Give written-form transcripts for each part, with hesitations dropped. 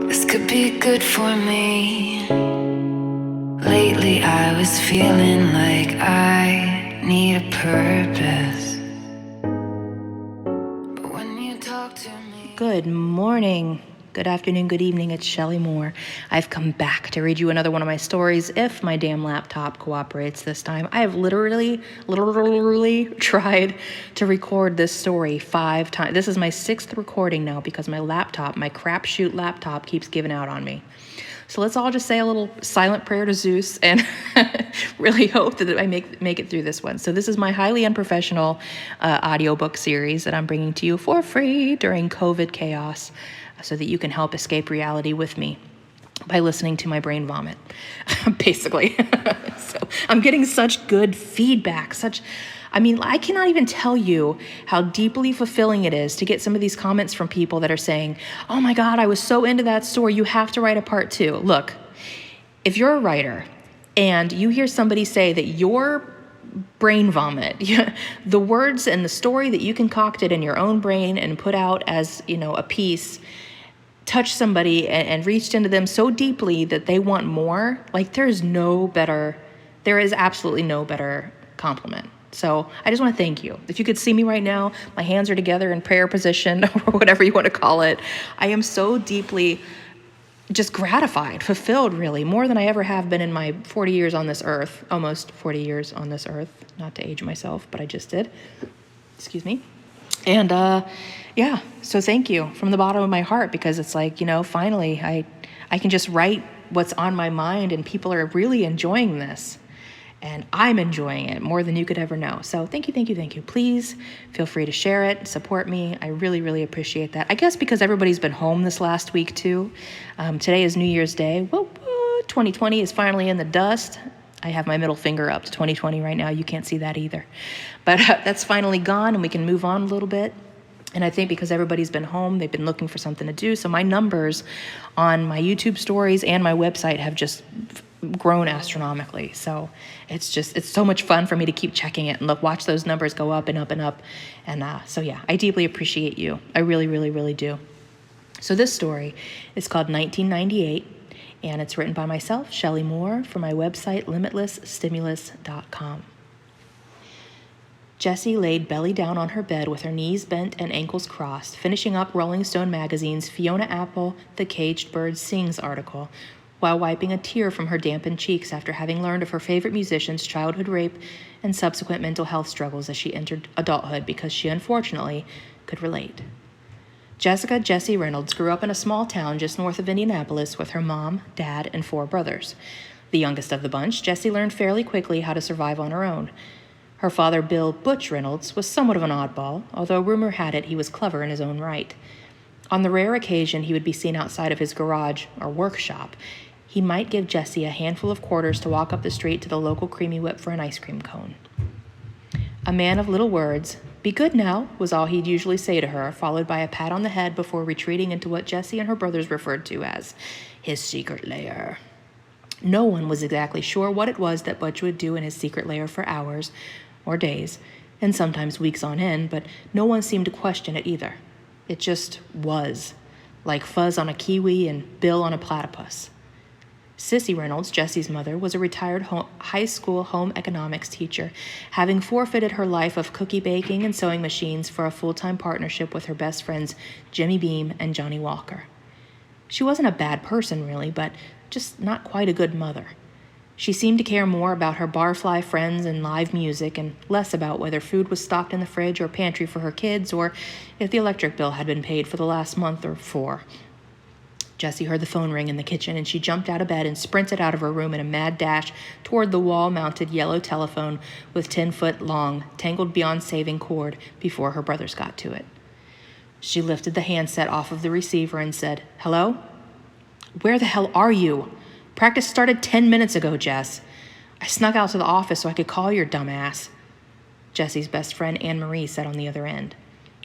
This could be good for me. Lately I was feeling like I need a purpose. But when you talk to me... Good morning, good afternoon, good evening. It's Shelly Moore. I've come back to read you another one of my stories if my damn laptop cooperates this time. I have literally tried to record this story 5 times. This is my 6th recording now because my crapshoot laptop keeps giving out on me. So let's all just say a little silent prayer to Zeus and really hope that I make it through this one. So this is my highly unprofessional audiobook series that I'm bringing to you for free during COVID chaos so that you can help escape reality with me by listening to my brain vomit, basically. So I'm getting such good feedback, I cannot even tell you how deeply fulfilling it is to get some of these comments from people that are saying, oh my God, I was so into that story, you have to write a part 2. Look, if you're a writer and you hear somebody say that your brain vomit, the words and the story that you concocted in your own brain and put out as, a piece, touched somebody and reached into them so deeply that they want more, there is absolutely no better compliment. So I just want to thank you. If you could see me right now, my hands are together in prayer position or whatever you want to call it. I am so deeply just gratified, fulfilled really, more than I ever have been in my 40 years on this earth, almost 40 years on this earth, not to age myself, but I just did. Excuse me. And so thank you from the bottom of my heart, because it's finally I can just write what's on my mind and people are really enjoying this. And I'm enjoying it more than you could ever know. So thank you. Please feel free to share it, support me. I really, really appreciate that. I guess because everybody's been home this last week too. Today is New Year's Day. Well, 2020 is finally in the dust. I have my middle finger up to 2020 right now. You can't see that either. But that's finally gone and we can move on a little bit. And I think because everybody's been home, they've been looking for something to do. So my numbers on my YouTube stories and my website have just grown astronomically. So it's so much fun for me to keep checking it and watch those numbers go up and up and up. And I deeply appreciate you. I really, really, really do. So this story is called 1998, and it's written by myself, Shelly Moore, for my website, limitlessstimulus.com. Jessie laid belly down on her bed with her knees bent and ankles crossed, finishing up Rolling Stone magazine's Fiona Apple, The Caged Bird Sings article, while wiping a tear from her dampened cheeks after having learned of her favorite musician's childhood rape and subsequent mental health struggles as she entered adulthood, because she unfortunately could relate. Jessica Jessie Reynolds grew up in a small town just north of Indianapolis with her mom, dad, and 4 brothers. The youngest of the bunch, Jessie learned fairly quickly how to survive on her own. Her father, Bill Butch Reynolds, was somewhat of an oddball, although rumor had it he was clever in his own right. On the rare occasion he would be seen outside of his garage or workshop, he might give Jessie a handful of quarters to walk up the street to the local Creamy Whip for an ice cream cone. A man of little words, "Be good now," was all he'd usually say to her, followed by a pat on the head before retreating into what Jessie and her brothers referred to as his secret lair. No one was exactly sure what it was that Butch would do in his secret lair for hours or days, and sometimes weeks on end, but no one seemed to question it either. It just was, like fuzz on a kiwi and Bill on a platypus. Sissy Reynolds, Jessie's mother, was a retired high school home economics teacher, having forfeited her life of cookie baking and sewing machines for a full-time partnership with her best friends Jimmy Beam and Johnny Walker. She wasn't a bad person, really, but just not quite a good mother. She seemed to care more about her barfly friends and live music and less about whether food was stocked in the fridge or pantry for her kids or if the electric bill had been paid for the last month or 4. Jessie heard the phone ring in the kitchen, and she jumped out of bed and sprinted out of her room in a mad dash toward the wall-mounted yellow telephone with 10-foot-long, tangled beyond saving cord before her brothers got to it. She lifted the handset off of the receiver and said, "Hello? Where the hell are you? Practice started 10 minutes ago, Jess. I snuck out to the office so I could call your dumbass," Jessie's best friend Annemarie said on the other end.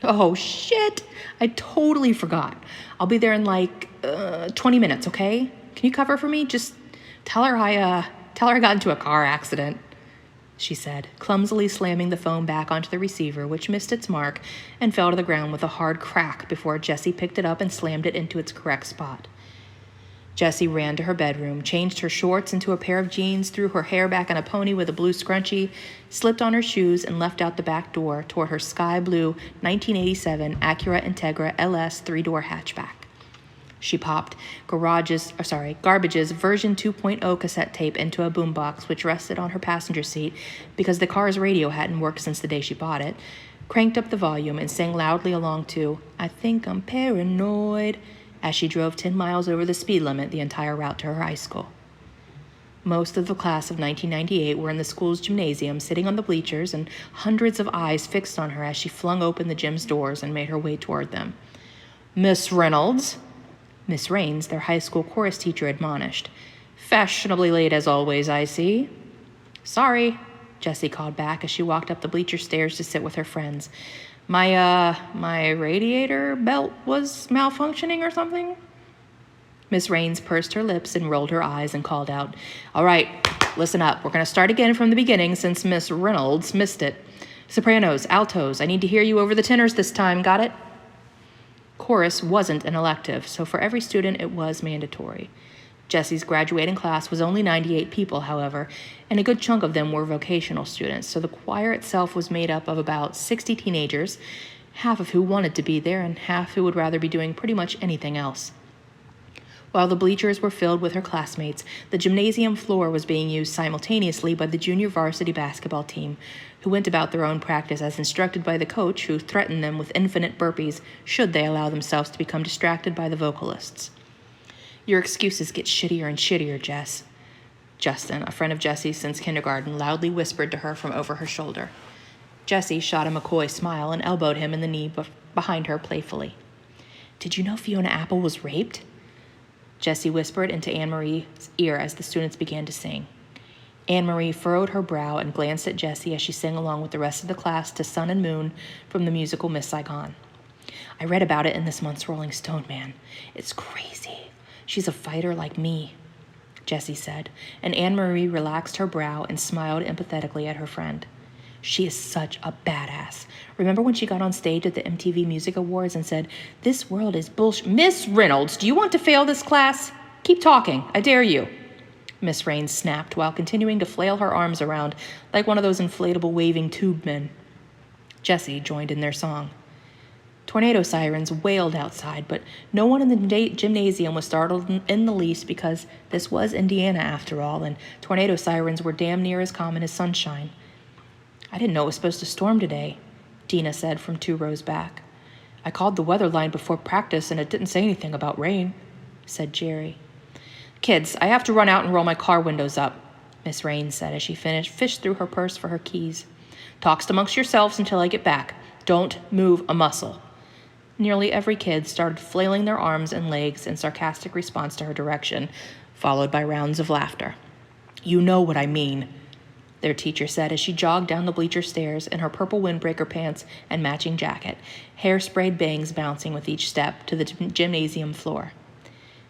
"Oh, shit. I totally forgot. I'll be there in 20 minutes, okay? Can you cover for me? Just tell her I got into a car accident," she said, clumsily slamming the phone back onto the receiver, which missed its mark and fell to the ground with a hard crack before Jessie picked it up and slammed it into its correct spot. Jessie ran to her bedroom, changed her shorts into a pair of jeans, threw her hair back in a pony with a blue scrunchie, slipped on her shoes, and left out the back door toward her sky blue 1987 Acura Integra LS three-door hatchback. She popped Garbage's version 2.0 cassette tape into a boombox which rested on her passenger seat because the car's radio hadn't worked since the day she bought it, cranked up the volume, and sang loudly along to "I Think I'm Paranoid" as she drove 10 miles over the speed limit the entire route to her high school. Most of the class of 1998 were in the school's gymnasium, sitting on the bleachers, and hundreds of eyes fixed on her as she flung open the gym's doors and made her way toward them. "Miss Reynolds," Miss Raines, their high school chorus teacher, admonished. "Fashionably late as always, I see." "Sorry," Jessie called back as she walked up the bleacher stairs to sit with her friends. My radiator belt was malfunctioning or something?" Miss Raines pursed her lips and rolled her eyes and called out, "All right, listen up. We're going to start again from the beginning since Miss Reynolds missed it. Sopranos, altos, I need to hear you over the tenors this time, got it?" Chorus wasn't an elective, so for every student it was mandatory. Jessie's graduating class was only 98 people, however, and a good chunk of them were vocational students, so the choir itself was made up of about 60 teenagers, half of who wanted to be there and half who would rather be doing pretty much anything else. While the bleachers were filled with her classmates, the gymnasium floor was being used simultaneously by the junior varsity basketball team, who went about their own practice as instructed by the coach, who threatened them with infinite burpees should they allow themselves to become distracted by the vocalists. "Your excuses get shittier and shittier, Jess," Justin, a friend of Jessie's since kindergarten, loudly whispered to her from over her shoulder. Jessie shot a McCoy smile and elbowed him in the knee behind her playfully. "Did you know Fiona Apple was raped?" Jessie whispered into Annemarie's ear as the students began to sing. Annemarie furrowed her brow and glanced at Jessie as she sang along with the rest of the class to Sun and Moon from the musical Miss Saigon. "I read about it in this month's Rolling Stone, man. It's crazy. She's a fighter like me," Jessie said, and Annemarie relaxed her brow and smiled empathetically at her friend. "She is such a badass. Remember when she got on stage at the MTV Music Awards and said, 'This world is bullshit'" "Miss Reynolds, do you want to fail this class? Keep talking, I dare you," Miss Raines snapped while continuing to flail her arms around like one of those inflatable waving tube men. Jessie joined in their song. Tornado sirens wailed outside, but no one in the gymnasium was startled in the least because this was Indiana after all, and tornado sirens were damn near as common as sunshine. "I didn't know it was supposed to storm today," Dina said from 2 rows back. "I called the weather line before practice and it didn't say anything about rain," said Jerry. "Kids, I have to run out and roll my car windows up," Miss Raines said as she fished through her purse for her keys. "Talks amongst yourselves until I get back. Don't move a muscle." Nearly every kid started flailing their arms and legs in sarcastic response to her direction, followed by rounds of laughter. "You know what I mean," their teacher said as she jogged down the bleacher stairs in her purple windbreaker pants and matching jacket, hair-sprayed bangs bouncing with each step to the gymnasium floor.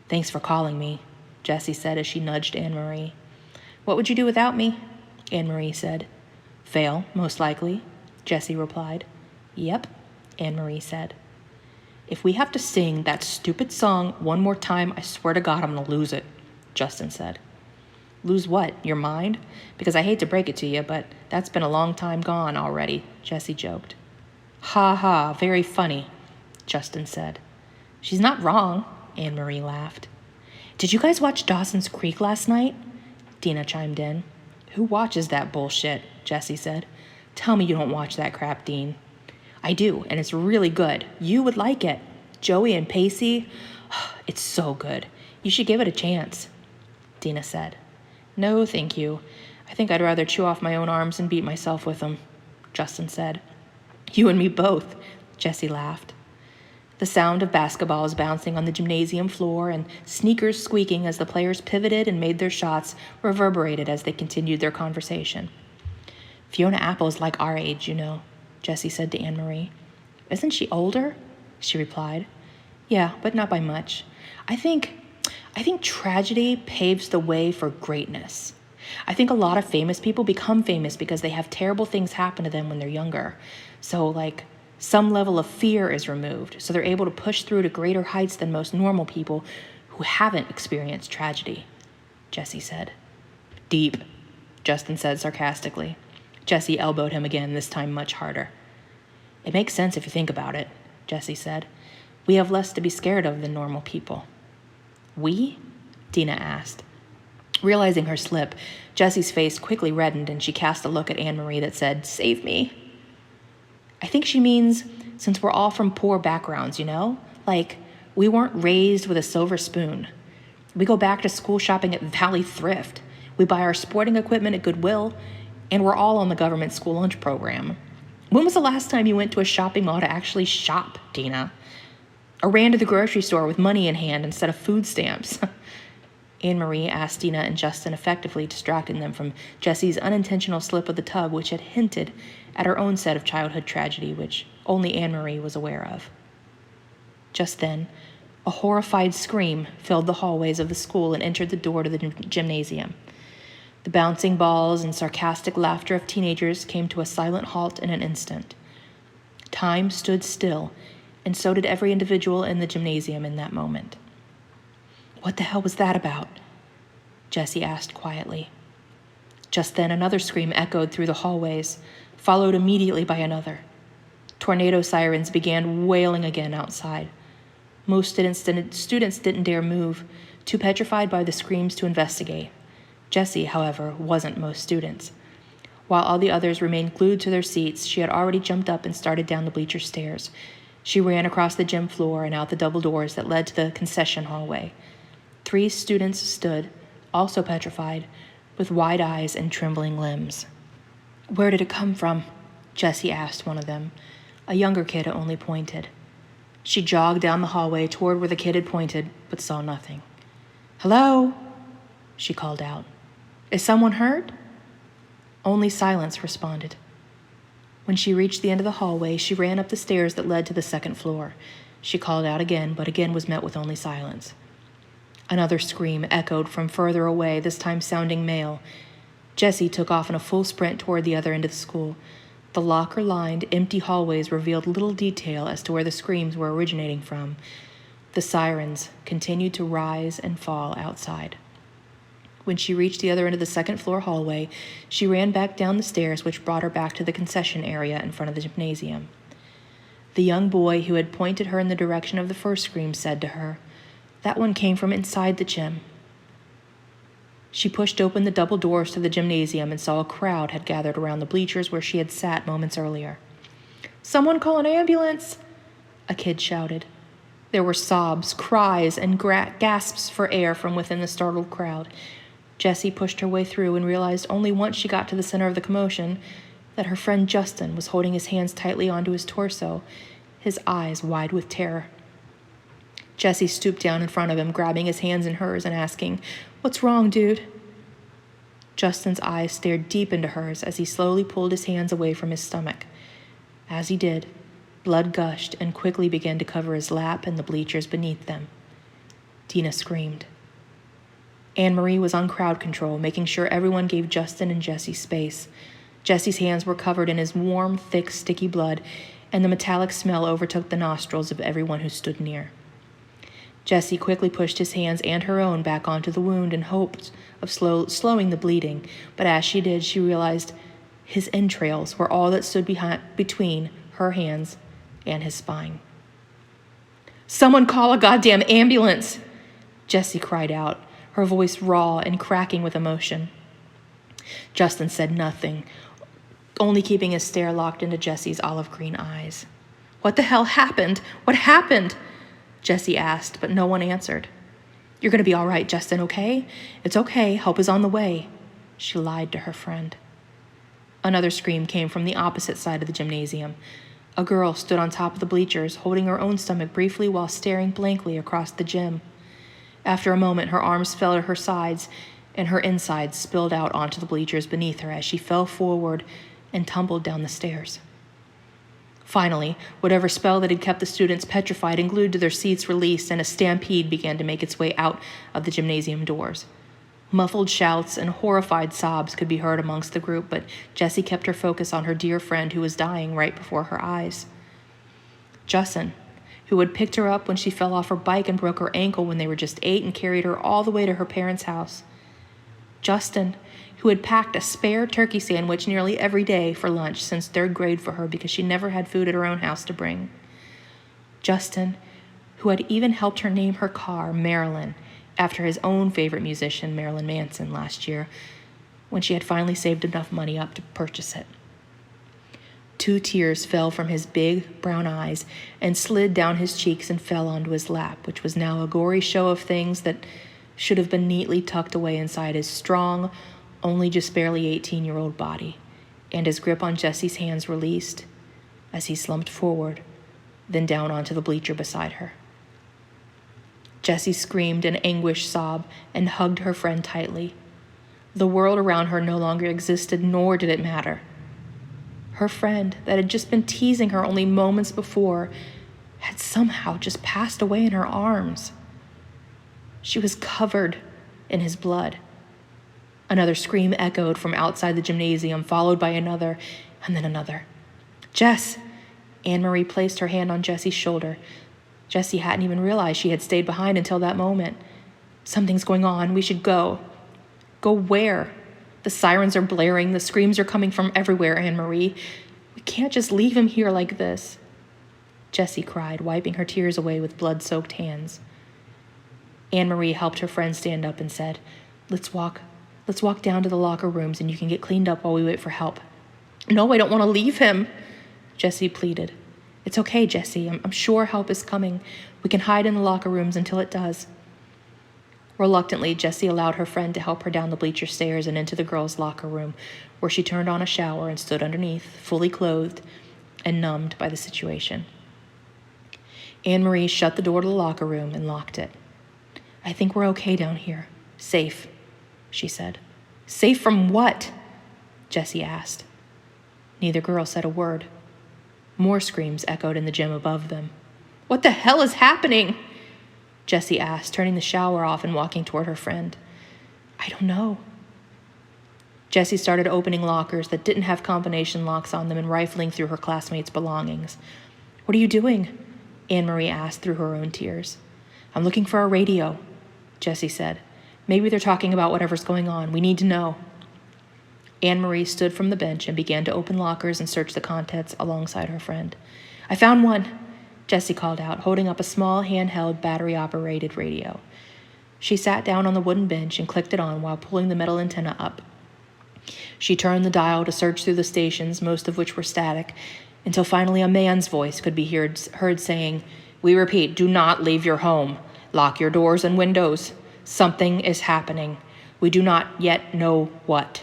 "Thanks for calling me," Jessie said as she nudged Annemarie. "What would you do without me?" Annemarie said. "Fail, most likely," Jessie replied. "Yep," Annemarie said. "If we have to sing that stupid song one more time, I swear to God I'm going to lose it," Justin said. "Lose what, your mind? Because I hate to break it to you, but that's been a long time gone already," Jessie joked. "Ha ha, very funny," Justin said. "She's not wrong," Annemarie laughed. "Did you guys watch Dawson's Creek last night?" Dina chimed in. "Who watches that bullshit?" Jessie said. "Tell me you don't watch that crap, Dean." "I do, and it's really good. You would like it. Joey and Pacey, it's so good. You should give it a chance," Dina said. "No, thank you. I think I'd rather chew off my own arms and beat myself with them," Justin said. "You and me both," Jessie laughed. The sound of basketballs bouncing on the gymnasium floor and sneakers squeaking as the players pivoted and made their shots reverberated as they continued their conversation. "Fiona Apple is like our age, you know," Jessie said to Annemarie. "Isn't she older?" she replied. "Yeah, but not by much. I think tragedy paves the way for greatness. I think a lot of famous people become famous because they have terrible things happen to them when they're younger. So, some level of fear is removed, so they're able to push through to greater heights than most normal people who haven't experienced tragedy, Jessie said. Deep, Justin said sarcastically. Jessie elbowed him again, this time much harder. It makes sense if you think about it, Jessie said. We have less to be scared of than normal people. We? Dina asked. Realizing her slip, Jessie's face quickly reddened and she cast a look at Annemarie that said, Save me. I think she means since we're all from poor backgrounds, you know? Like, we weren't raised with a silver spoon. We go back to school shopping at Valley Thrift. We buy our sporting equipment at Goodwill, and we're all on the government school lunch program. When was the last time you went to a shopping mall to actually shop, Dina? Or ran to the grocery store with money in hand instead of food stamps? Annemarie asked Dina and Justin, effectively distracting them from Jessie's unintentional slip of the tug, which had hinted at her own set of childhood tragedy, which only Annemarie was aware of. Just then, a horrified scream filled the hallways of the school and entered the door to the gymnasium. The bouncing balls and sarcastic laughter of teenagers came to a silent halt in an instant. Time stood still, and so did every individual in the gymnasium in that moment. What the hell was that about? Jessie asked quietly. Just then, another scream echoed through the hallways, followed immediately by another. Tornado sirens began wailing again outside. Most students didn't dare move, too petrified by the screams to investigate. Jessie, however, wasn't most students. While all the others remained glued to their seats, she had already jumped up and started down the bleacher stairs. She ran across the gym floor and out the double doors that led to the concession hallway. 3 students stood, also petrified, with wide eyes and trembling limbs. Where did it come from? Jessie asked one of them. A younger kid only pointed. She jogged down the hallway toward where the kid had pointed, but saw nothing. Hello? She called out. Is someone hurt? Only silence responded. When she reached the end of the hallway, she ran up the stairs that led to the second floor. She called out again, but again was met with only silence. Another scream echoed from further away, this time sounding male. Jessie took off in a full sprint toward the other end of the school. The locker-lined, empty hallways revealed little detail as to where the screams were originating from. The sirens continued to rise and fall outside. When she reached the other end of the second-floor hallway, she ran back down the stairs, which brought her back to the concession area in front of the gymnasium. The young boy who had pointed her in the direction of the first scream said to her, "That one came from inside the gym." She pushed open the double doors to the gymnasium and saw a crowd had gathered around the bleachers where she had sat moments earlier. "Someone call an ambulance!" a kid shouted. There were sobs, cries, and gasps for air from within the startled crowd. Jessie pushed her way through and realized only once she got to the center of the commotion that her friend Justin was holding his hands tightly onto his torso, his eyes wide with terror. Jessie stooped down in front of him, grabbing his hands in hers and asking, "What's wrong, dude?" Justin's eyes stared deep into hers as he slowly pulled his hands away from his stomach. As he did, blood gushed and quickly began to cover his lap and the bleachers beneath them. Dina screamed. Annemarie was on crowd control, making sure everyone gave Justin and Jessie space. Jessie's hands were covered in his warm, thick, sticky blood, and the metallic smell overtook the nostrils of everyone who stood near. Jessie quickly pushed his hands and her own back onto the wound in hopes of slowing the bleeding, but as she did, she realized his entrails were all that stood between her hands and his spine. "Someone call a goddamn ambulance!" Jessie cried out, her voice raw and cracking with emotion. Justin said nothing, only keeping his stare locked into Jessie's olive green eyes. "What the hell happened? What happened?" Jessie asked, but no one answered. "You're going to be all right, Justin, okay? It's okay. Help is on the way," she lied to her friend. Another scream came from the opposite side of the gymnasium. A girl stood on top of the bleachers, holding her own stomach briefly while staring blankly across the gym. After a moment, her arms fell to her sides, and her insides spilled out onto the bleachers beneath her as she fell forward and tumbled down the stairs. Finally, whatever spell that had kept the students petrified and glued to their seats released, and a stampede began to make its way out of the gymnasium doors. Muffled shouts and horrified sobs could be heard amongst the group, but Jessie kept her focus on her dear friend who was dying right before her eyes. Justin, who had picked her up when she fell off her bike and broke her ankle when they were just 8 and carried her all the way to her parents' house. Justin, who had packed a spare turkey sandwich nearly every day for lunch since 3rd grade for her because she never had food at her own house to bring. Justin, who had even helped her name her car Marilyn, after his own favorite musician, Marilyn Manson, last year, when she had finally saved enough money up to purchase it. 2 tears fell from his big brown eyes and slid down his cheeks and fell onto his lap, which was now a gory show of things that should have been neatly tucked away inside his strong, only just barely 18-year-old body, and his grip on Jessie's hands released as he slumped forward, then down onto the bleacher beside her. Jessie screamed an anguished sob and hugged her friend tightly. The world around her no longer existed, nor did it matter. Her friend, that had just been teasing her only moments before, had somehow just passed away in her arms. She was covered in his blood. Another scream echoed from outside the gymnasium, followed by another, and then another. "Jess!" Annemarie placed her hand on Jessie's shoulder. Jessie hadn't even realized she had stayed behind until that moment. "Something's going on. We should go." "Go where?" "The sirens are blaring. The screams are coming from everywhere, Annemarie. We can't just leave him here like this." Jessie cried, wiping her tears away with blood-soaked hands. Annemarie helped her friend stand up and said, Let's walk down to the locker rooms and you can get cleaned up while we wait for help." "No, I don't want to leave him," Jessie pleaded. "It's okay, Jessie. I'm sure help is coming. We can hide in the locker rooms until it does." Reluctantly, Jessie allowed her friend to help her down the bleacher stairs and into the girls' locker room, where she turned on a shower and stood underneath, fully clothed and numbed by the situation. Annemarie shut the door to the locker room and locked it. "I think we're okay down here. Safe," she said. "Safe from what?" Jessie asked. Neither girl said a word. More screams echoed in the gym above them. "What the hell is happening?" Jessie asked, turning the shower off and walking toward her friend. "I don't know." Jessie started opening lockers that didn't have combination locks on them and rifling through her classmates' belongings. "What are you doing?" Annemarie asked through her own tears. "I'm looking for a radio," Jessie said. "Maybe they're talking about whatever's going on. We need to know." Annemarie stood from the bench and began to open lockers and search the contents alongside her friend. "I found one," Jessie called out, holding up a small handheld battery-operated radio. She sat down on the wooden bench and clicked it on while pulling the metal antenna up. She turned the dial to search through the stations, most of which were static, until finally a man's voice could be heard saying, "We repeat, do not leave your home. Lock your doors and windows. Something is happening. We do not yet know what."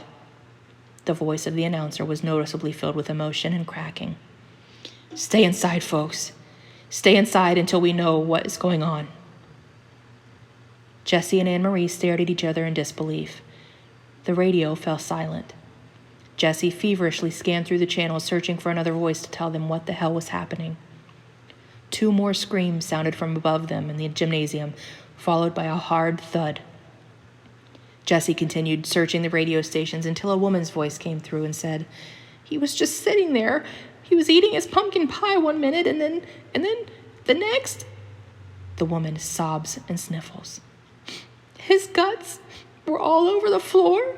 The voice of the announcer was noticeably filled with emotion and cracking. "Stay inside, folks. Stay inside until we know what is going on." Jessie and Annemarie stared at each other in disbelief. The radio fell silent. Jessie feverishly scanned through the channels, searching for another voice to tell them what the hell was happening. 2 more screams sounded from above them in the gymnasium, followed by a hard thud. Jessie continued searching the radio stations until a woman's voice came through and said, "He was just sitting there. He was eating his pumpkin pie one minute and then the next." The woman sobs and sniffles. "His guts were all over the floor."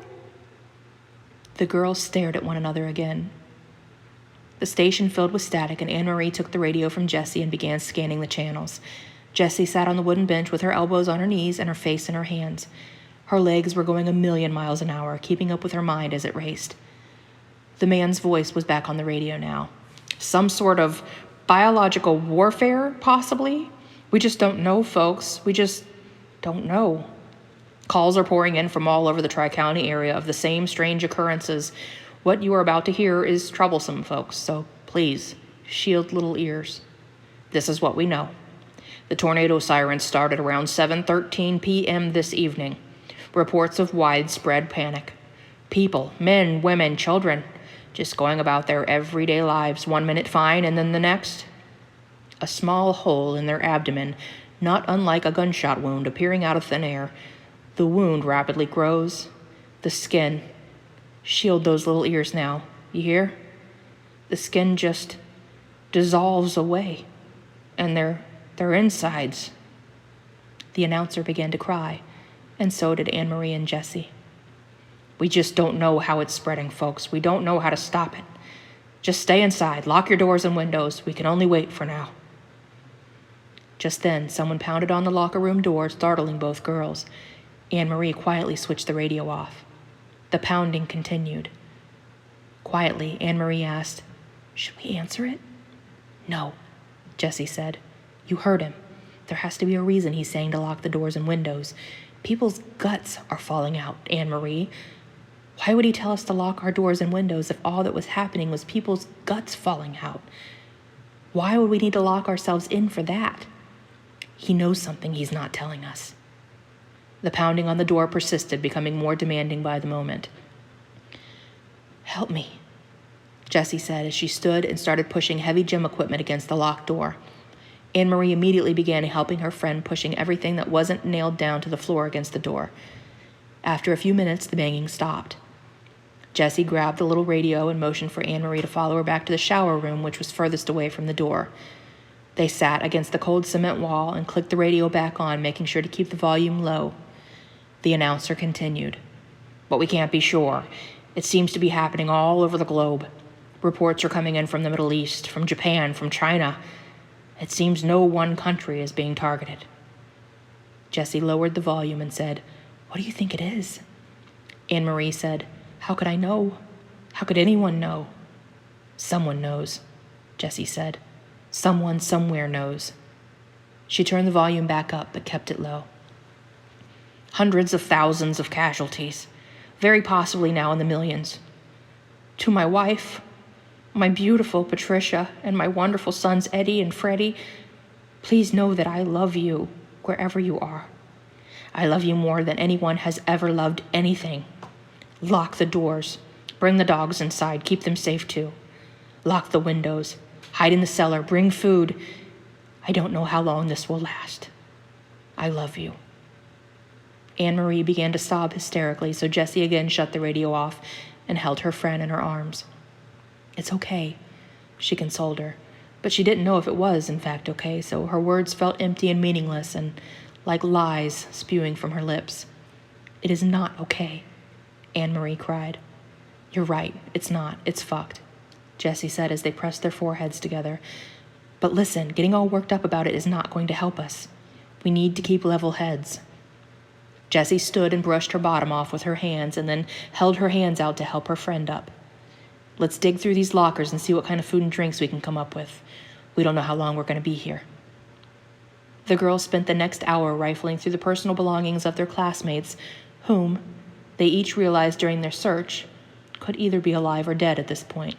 The girls stared at one another again. The station filled with static, and Annemarie took the radio from Jessie and began scanning the channels. Jessie sat on the wooden bench with her elbows on her knees and her face in her hands. Her legs were going 1,000,000 miles an hour, keeping up with her mind as it raced. The man's voice was back on the radio now. "Some sort of biological warfare, possibly? We just don't know, folks. We just don't know. Calls are pouring in from all over the Tri-County area of the same strange occurrences. What you are about to hear is troublesome, folks, so please, shield little ears. This is what we know. The tornado sirens started around 7:13 p.m. this evening. Reports of widespread panic. People, men, women, children, just going about their everyday lives, 1 minute fine and then the next. A small hole in their abdomen, not unlike a gunshot wound appearing out of thin air. The wound rapidly grows. The skin. Shield those little ears now. You hear? The skin just dissolves away, and they're They're insides. The announcer began to cry, and so did Annemarie and Jessie. We just don't know how it's spreading, folks. We don't know how to stop it. Just stay inside. Lock your doors and windows. We can only wait for now. Just then, someone pounded on the locker room door, startling both girls. Annemarie quietly switched the radio off. The pounding continued. Quietly, Annemarie asked, "Should we answer it?" "No," Jessie said. "You heard him. There has to be a reason he's saying to lock the doors and windows. People's guts are falling out, Annemarie. Why would he tell us to lock our doors and windows if all that was happening was people's guts falling out? Why would we need to lock ourselves in for that? He knows something he's not telling us." The pounding on the door persisted, becoming more demanding by the moment. "Help me," Jessie said as she stood and started pushing heavy gym equipment against the locked door. Annemarie immediately began helping her friend, pushing everything that wasn't nailed down to the floor against the door. After a few minutes, the banging stopped. Jessie grabbed the little radio and motioned for Annemarie to follow her back to the shower room, which was furthest away from the door. They sat against the cold cement wall and clicked the radio back on, making sure to keep the volume low. The announcer continued. "But we can't be sure. It seems to be happening all over the globe. Reports are coming in from the Middle East, from Japan, from China. It seems no one country is being targeted." Jessie lowered the volume and said, "What do you think it is?" Annemarie said, "How could I know? How could anyone know?" "Someone knows," Jessie said. "Someone somewhere knows." She turned the volume back up but kept it low. "Hundreds of thousands of casualties, very possibly now in the millions. To my wife, my beautiful Patricia, and my wonderful sons Eddie and Freddie, please know that I love you wherever you are. I love you more than anyone has ever loved anything. Lock the doors. Bring the dogs inside. Keep them safe too. Lock the windows. Hide in the cellar. Bring food. I don't know how long this will last. I love you." Annemarie began to sob hysterically, so Jessie again shut the radio off and held her friend in her arms. "It's okay," she consoled her, but she didn't know if it was, in fact, okay, so her words felt empty and meaningless and like lies spewing from her lips. "It is not okay," Annemarie cried. "You're right, it's not. It's fucked," Jessie said as they pressed their foreheads together. "But listen, getting all worked up about it is not going to help us. We need to keep level heads." Jessie stood and brushed her bottom off with her hands and then held her hands out to help her friend up. "Let's dig through these lockers and see what kind of food and drinks we can come up with. We don't know how long we're going to be here." The girls spent the next hour rifling through the personal belongings of their classmates, whom, they each realized during their search, could either be alive or dead at this point.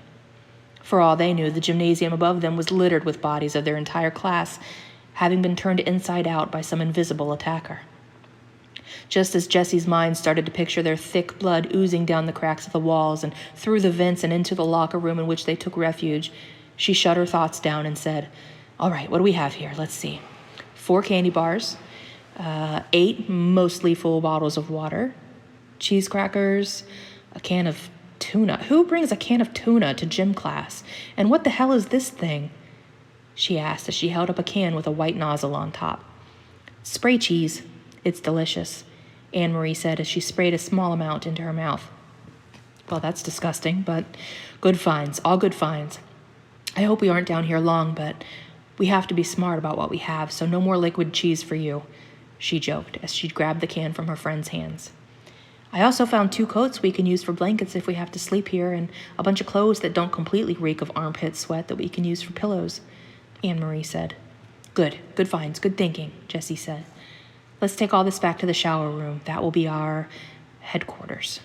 For all they knew, the gymnasium above them was littered with bodies of their entire class, having been turned inside out by some invisible attacker. Just as Jessie's mind started to picture their thick blood oozing down the cracks of the walls and through the vents and into the locker room in which they took refuge, she shut her thoughts down and said, "All right, what do we have here? Let's see. 4 candy bars, 8 mostly full bottles of water, cheese crackers, a can of tuna. Who brings a can of tuna to gym class? And what the hell is this thing?" she asked as she held up a can with a white nozzle on top. "Spray cheese. It's delicious," Annemarie said as she sprayed a small amount into her mouth. "Well, that's disgusting, but good finds, all good finds. I hope we aren't down here long, but we have to be smart about what we have, so no more liquid cheese for you," she joked as she grabbed the can from her friend's hands. "I also found 2 coats we can use for blankets if we have to sleep here, and a bunch of clothes that don't completely reek of armpit sweat that we can use for pillows," Annemarie said. Good finds, good thinking," Jessie said. "Let's take all this back to the shower room. That will be our headquarters."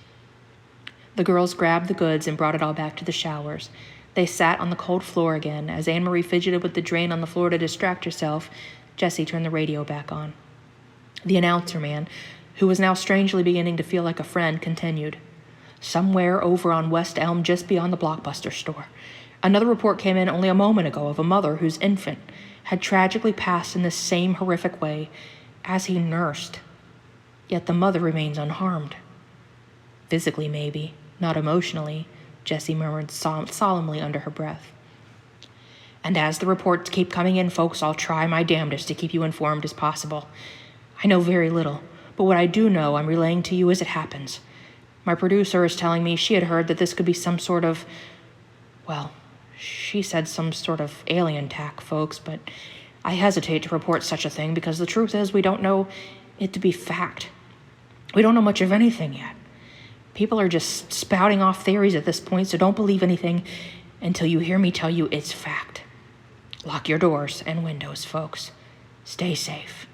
The girls grabbed the goods and brought it all back to the showers. They sat on the cold floor again. As Annemarie fidgeted with the drain on the floor to distract herself, Jessie turned the radio back on. The announcer man, who was now strangely beginning to feel like a friend, continued. "Somewhere over on West Elm, just beyond the Blockbuster store. Another report came in only a moment ago of a mother whose infant had tragically passed in the same horrific way as he nursed. Yet the mother remains unharmed. Physically, maybe, not emotionally," Jessie murmured solemnly under her breath. And as the reports keep coming in, folks, I'll try my damnedest to keep you informed as possible. I know very little, but what I do know I'm relaying to you as it happens. My producer is telling me she had heard that this could be some sort of, well, she said some sort of alien attack, folks, but I hesitate to report such a thing because the truth is we don't know it to be fact. We don't know much of anything yet. People are just spouting off theories at this point, so don't believe anything until you hear me tell you it's fact. Lock your doors and windows, folks. Stay safe.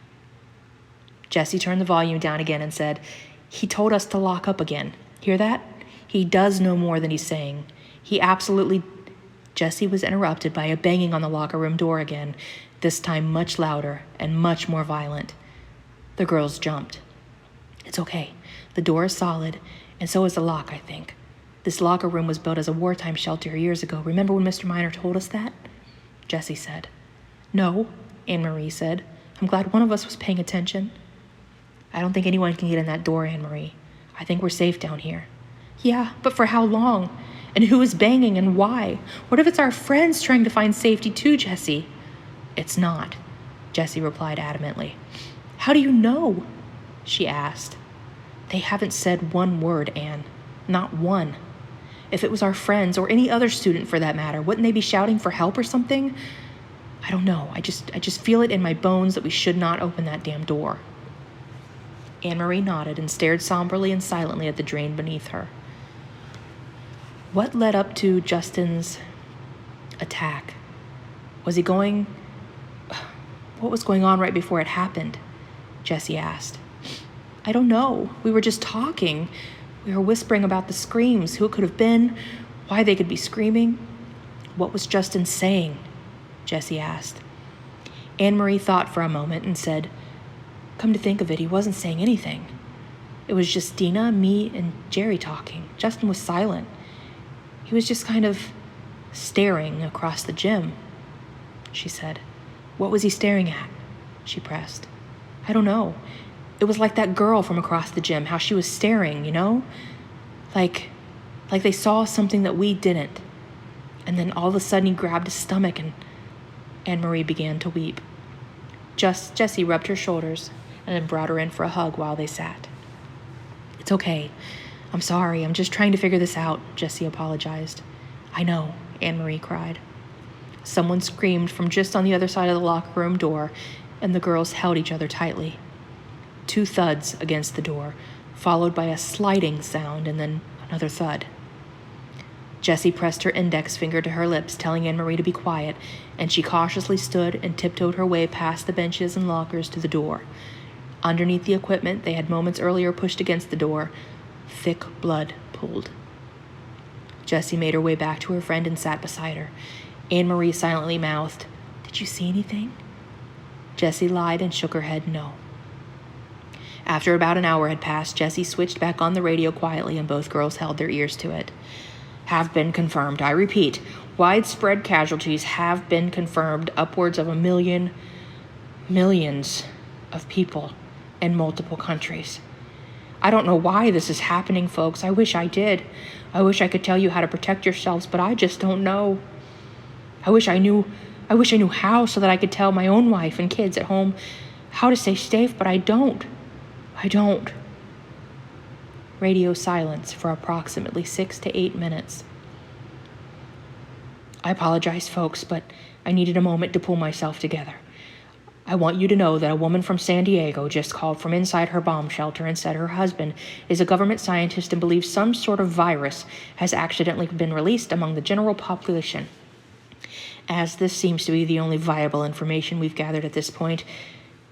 Jessie turned the volume down again and said, "He told us to lock up again. Hear that? He does know more than he's saying. He absolutely..." Jessie was interrupted by a banging on the locker room door again, this time much louder and much more violent. The girls jumped. It's okay. The door is solid, and so is the lock, I think. This locker room was built as a wartime shelter years ago. Remember when Mr. Miner told us that? Jessie said. No, Annemarie said. I'm glad one of us was paying attention. I don't think anyone can get in that door, Annemarie. I think we're safe down here. Yeah, but for how long? And who is banging and why? What if it's our friends trying to find safety too, Jessie? It's not, Jessie replied adamantly. How do you know? She asked. They haven't said one word, Anne. Not one. If it was our friends, or any other student for that matter, wouldn't they be shouting for help or something? I don't know. I just feel it in my bones that we should not open that damn door. Annemarie nodded and stared somberly and silently at the drain beneath her. What led up to Justin's attack? Was he going... What was going on right before it happened? Jessie asked. I don't know. We were just talking. We were whispering about the screams, who it could have been, why they could be screaming. What was Justin saying? Jessie asked. Annemarie thought for a moment and said, Come to think of it, he wasn't saying anything. It was just Dina, me, and Jerry talking. Justin was silent. He was just kind of staring across the gym, she said. What was he staring at? She pressed. I don't know. It was like that girl from across the gym, how she was staring, you know? Like they saw something that we didn't. And then all of a sudden he grabbed his stomach and Annemarie began to weep. Jessie rubbed her shoulders and then brought her in for a hug while they sat. It's okay. I'm sorry. I'm just trying to figure this out, Jessie apologized. I know, Annemarie cried. Someone screamed from just on the other side of the locker room door, and the girls held each other tightly. 2 thuds against the door, followed by a sliding sound and then another thud. Jessie pressed her index finger to her lips, telling Annemarie to be quiet, and she cautiously stood and tiptoed her way past the benches and lockers to the door. Underneath the equipment they had moments earlier pushed against the door, thick blood pooled. Jessie made her way back to her friend and sat beside her. Annemarie silently mouthed, Did you see anything? Jessie lied and shook her head no. After about an hour had passed, Jessie switched back on the radio quietly, and both girls held their ears to it. Have been confirmed. I repeat, widespread casualties have been confirmed. Upwards of 1 million, millions of people in multiple countries. I don't know why this is happening, folks. I wish I did. I wish I could tell you how to protect yourselves, but I just don't know. I wish I knew how so that I could tell my own wife and kids at home how to stay safe, but I don't. Radio silence for approximately 6 to 8 minutes. I apologize, folks, but I needed a moment to pull myself together. I want you to know that a woman from San Diego just called from inside her bomb shelter and said her husband is a government scientist and believes some sort of virus has accidentally been released among the general population. As this seems to be the only viable information we've gathered at this point,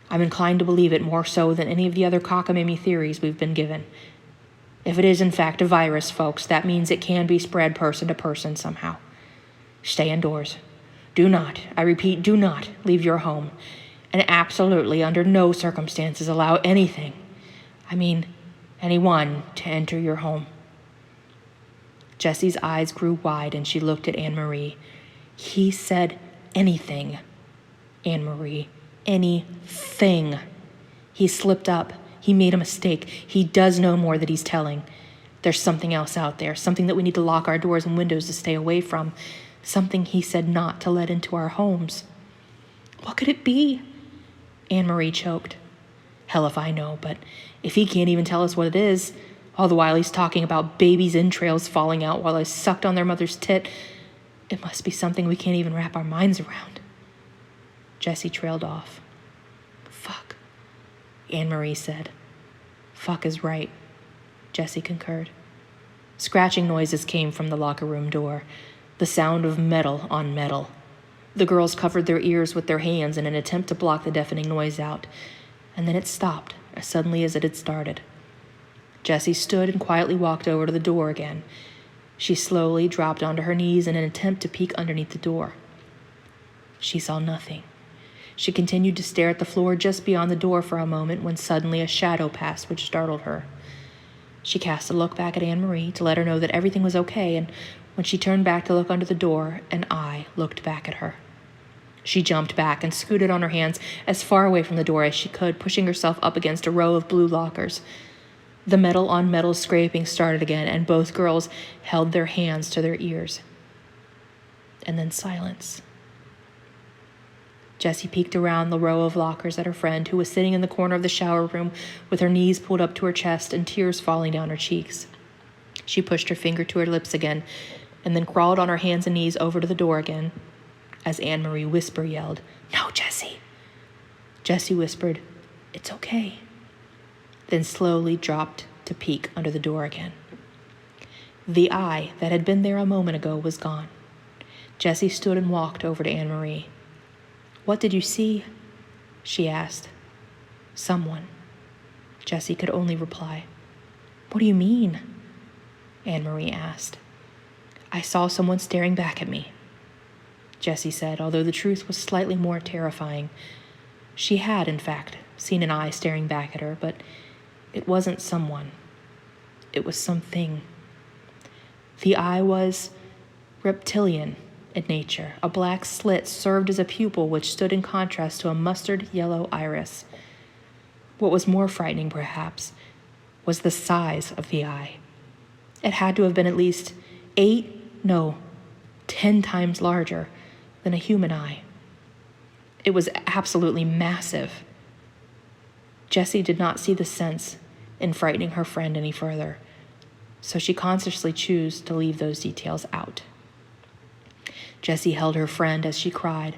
I'm inclined to believe it more so than any of the other cockamamie theories we've been given. If it is in fact a virus, folks, that means it can be spread person to person somehow. Stay indoors. Do not, I repeat, do not leave your home. And absolutely under no circumstances allow anyone to enter your home. Jessie's eyes grew wide and she looked at Annemarie. He said anything, Annemarie. Anything. He slipped up. He made a mistake. He does know more that he's telling. There's something else out there, something that we need to lock our doors and windows to stay away from. Something he said not to let into our homes. What could it be? Annemarie choked. Hell if I know, but if he can't even tell us what it is, all the while he's talking about babies' entrails falling out while I sucked on their mother's tit, it must be something we can't even wrap our minds around. Jessie trailed off. Fuck, Annemarie said. Fuck is right, Jessie concurred. Scratching noises came from the locker room door, the sound of metal on metal. The girls covered their ears with their hands in an attempt to block the deafening noise out, and then it stopped as suddenly as it had started. Jessie stood and quietly walked over to the door again. She slowly dropped onto her knees in an attempt to peek underneath the door. She saw nothing. She continued to stare at the floor just beyond the door for a moment when suddenly a shadow passed which startled her. She cast a look back at Annemarie to let her know that everything was okay, and when she turned back to look under the door, an eye looked back at her. She jumped back and scooted on her hands as far away from the door as she could, pushing herself up against a row of blue lockers. The metal-on-metal scraping started again, and both girls held their hands to their ears. And then silence. Jessie peeked around the row of lockers at her friend, who was sitting in the corner of the shower room with her knees pulled up to her chest and tears falling down her cheeks. She pushed her finger to her lips again, and then crawled on her hands and knees over to the door again, as Annemarie whisper yelled, "No, Jessie!" Jessie whispered, "It's okay," then slowly dropped to peek under the door again. The eye that had been there a moment ago was gone. Jessie stood and walked over to Annemarie. "What did you see?" she asked. "Someone," Jessie could only reply. "What do you mean?" Annemarie asked. "I saw someone staring back at me," Jessie said, although the truth was slightly more terrifying. She had, in fact, seen an eye staring back at her, but it wasn't someone. It was something. The eye was reptilian in nature. A black slit served as a pupil which stood in contrast to a mustard yellow iris. What was more frightening, perhaps, was the size of the eye. It had to have been at least 10 times larger than a human eye. It was absolutely massive. Jessie did not see the sense in frightening her friend any further, so she consciously chose to leave those details out. Jessie held her friend as she cried,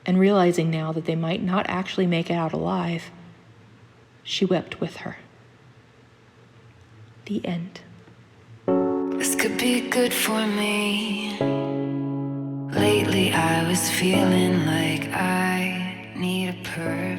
and realizing now that they might not actually make it out alive, she wept with her. The end. This could be good for me. Lately I was feeling like I need a purpose.